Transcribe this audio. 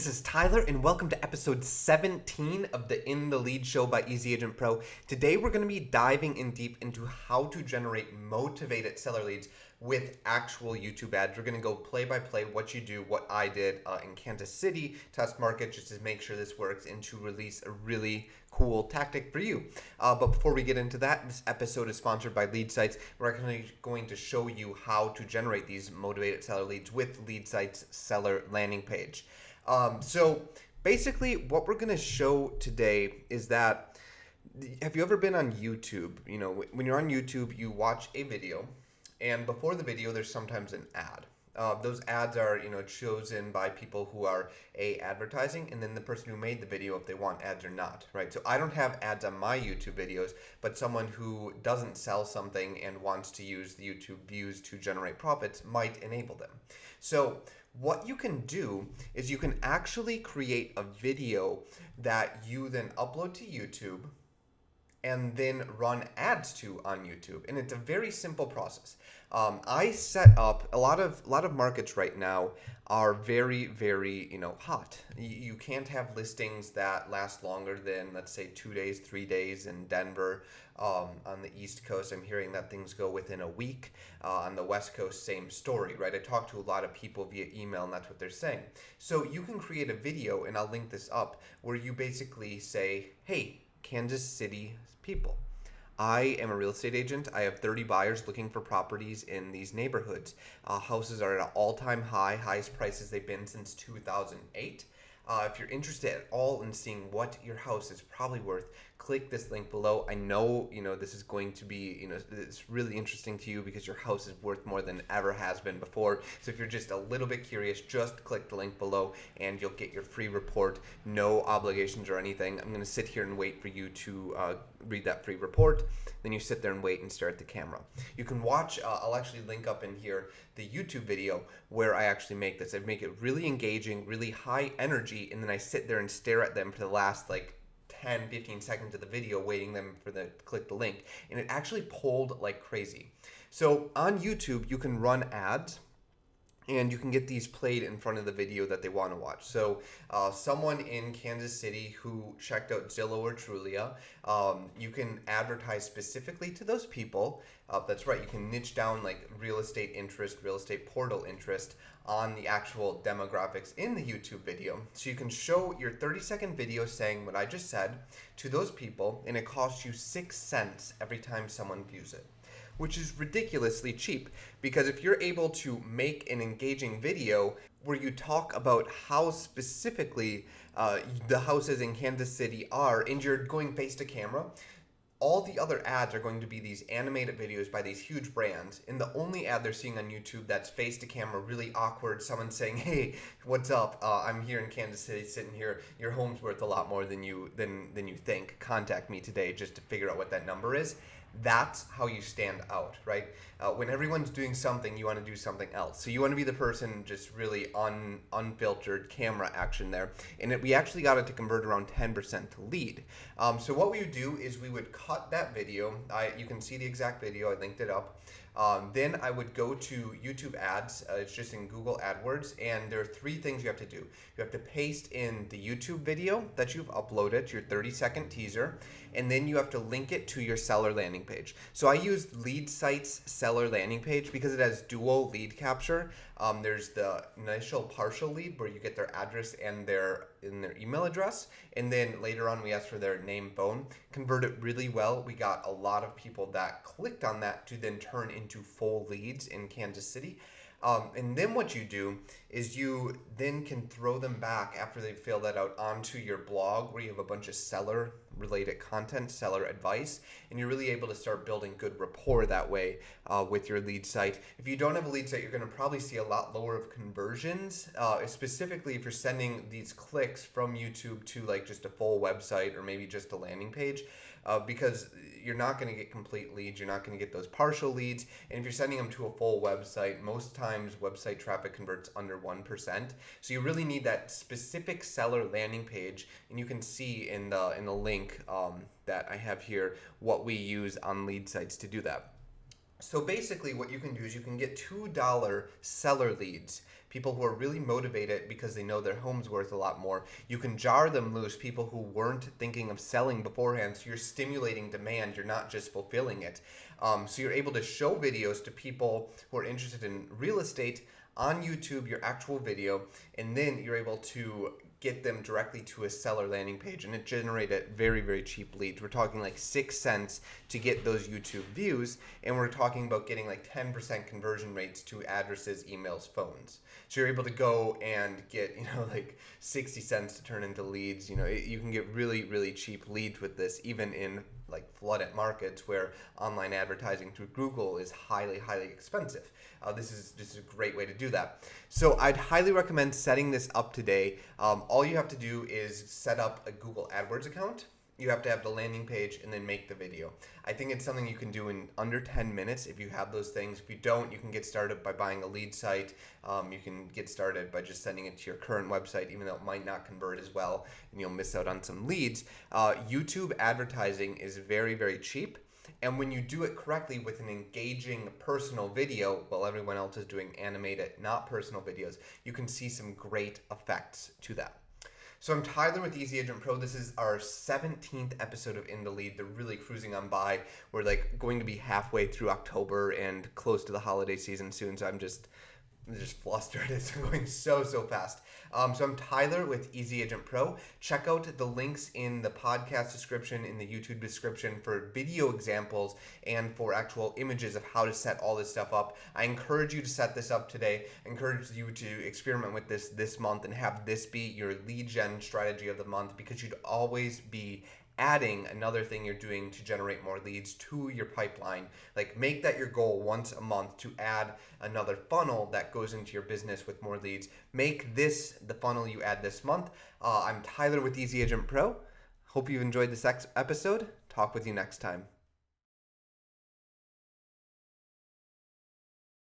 this is Tyler, and welcome to episode 17 of the In the Lead show by Easy Agent Pro. Today, we're going to be diving in deep into how to generate motivated seller leads with actual YouTube ads. We're going to go play by play what you do, what I did in Kansas City test market, just to make sure this works and to release a really cool tactic for you. But before we get into that, this episode is sponsored by LeadSite. We're actually going to show you how to generate these motivated seller leads with LeadSite's seller landing page. So basically what we're going to show today is that, have you ever been on YouTube? You know, when you're on YouTube, you watch a video, and before the video, there's sometimes an ad. Those ads are, chosen by people who are advertising, and then the person who made the video, if they want ads or not, right? So I don't have ads on my YouTube videos, but someone who doesn't sell something and wants to use the YouTube views to generate profits might enable them. So what you can do is you can actually create a video that you then upload to YouTube and then run ads to on YouTube. And it's a very simple process. I set up a lot of markets right now are very, very, hot. You can't have listings that last longer than, let's say, 2 days, 3 days in Denver. On the East Coast, I'm hearing that things go within a week. On the West Coast, same story, right? I talk to a lot of people via email, and that's what they're saying. So you can create a video, and I'll link this up, where you basically say, hey, Kansas City people, I am a real estate agent. I have 30 buyers looking for properties in these neighborhoods. Houses are at an all-time high, highest prices they've been since 2008. If you're interested at all in seeing what your house is probably worth, click this link below. I know, this is going to be, it's really interesting to you because your house is worth more than it ever has been before. So if you're just a little bit curious, just click the link below and you'll get your free report. No obligations or anything. I'm going to sit here and wait for you to read that free report. Then you sit there and wait and stare at the camera. You can watch, I'll actually link up in here the YouTube video where I actually make this. I make it really engaging, really high energy, and then I sit there and stare at them for the last 10, 15 seconds of the video, waiting them for them to click the link. And it actually pulled like crazy. So on YouTube, you can run ads, and you can get these played in front of the video that they want to watch. So someone in Kansas City who checked out Zillow or Trulia, you can advertise specifically to those people. That's right, you can niche down like real estate interest, real estate portal interest on the actual demographics in the YouTube video. So you can show your 30-second video saying what I just said to those people, and it costs you 6 cents every time someone views it, which is ridiculously cheap, because if you're able to make an engaging video where you talk about how specifically the houses in Kansas City are, and you're going face to camera, all the other ads are going to be these animated videos by these huge brands, and the only ad they're seeing on YouTube that's face to camera, really awkward, someone saying, hey, what's up, I'm here in Kansas City sitting here, your home's worth a lot more than you think, contact me today just to figure out what that number is. That's how you stand out, right? When everyone's doing something, you want to do something else. So you want to be the person just really unfiltered camera action there. And we actually got it to convert around 10% to lead. So what we would do is we would cut that video. You can see the exact video. I linked it up. Then I would go to YouTube ads. It's just in Google AdWords, and there are 3 things you have to do. You have to paste in the YouTube video that you've uploaded, your 30-second teaser, and then you have to link it to your seller landing page. So I used LeadSite's seller landing page because it has dual lead capture. There's the initial partial lead where you get their address and their email address, and then later on we asked for their name, phone. Converted really well. We got a lot of people that clicked on that to then turn into full leads in Kansas City. And then what you do is you then can throw them back after they've filled that out onto your blog, where you have a bunch of seller related content, seller advice, and you're really able to start building good rapport that way with your lead site. If you don't have a lead site, you're going to probably see a lot lower of conversions, specifically if you're sending these clicks from YouTube to just a full website or maybe just a landing page. Because you're not going to get complete leads, you're not going to get those partial leads, and if you're sending them to a full website, most times website traffic converts under 1%. So you really need that specific seller landing page, and you can see in the link that I have here what we use on lead sites to do that. So basically what you can do is you can get $2 seller leads, people who are really motivated because they know their home's worth a lot more. You can jar them loose, people who weren't thinking of selling beforehand. So you're stimulating demand, you're not just fulfilling it. So you're able to show videos to people who are interested in real estate on YouTube, your actual video, and then you're able to get them directly to a seller landing page, and it generated very, very cheap leads. We're talking like 6 cents to get those YouTube views, and we're talking about getting like 10% conversion rates to addresses, emails, phones. So you're able to go and get, like 60 cents to turn into leads. You can get really, really cheap leads with this, even in like flooded markets where online advertising through Google is highly, highly expensive. This is just a great way to do that. So I'd highly recommend setting this up today. All you have to do is set up a Google AdWords account. You have to have the landing page and then make the video. I think it's something you can do in under 10 minutes if you have those things. If you don't, you can get started by buying a LeadSite. You can get started by just sending it to your current website, even though it might not convert as well and you'll miss out on some leads. YouTube advertising is very, very cheap. And when you do it correctly with an engaging personal video, while everyone else is doing animated, not personal videos, you can see some great effects to that. So I'm Tyler with Easy Agent Pro. This is our 17th episode of In the Lead. They're really cruising on by. We're like going to be halfway through October and close to the holiday season soon. So I'm just flustered. It's going so fast. So I'm Tyler with Easy Agent Pro. Check out the links in the podcast description, in the YouTube description for video examples and for actual images of how to set all this stuff up. I encourage you to set this up today. I encourage you to experiment with this month and have this be your lead gen strategy of the month, because you'd always be adding another thing you're doing to generate more leads to your pipeline. Like, make that your goal once a month to add another funnel that goes into your business with more leads. Make this the funnel you add this month. I'm Tyler with Easy Agent Pro. Hope you've enjoyed this episode. Talk with you next time.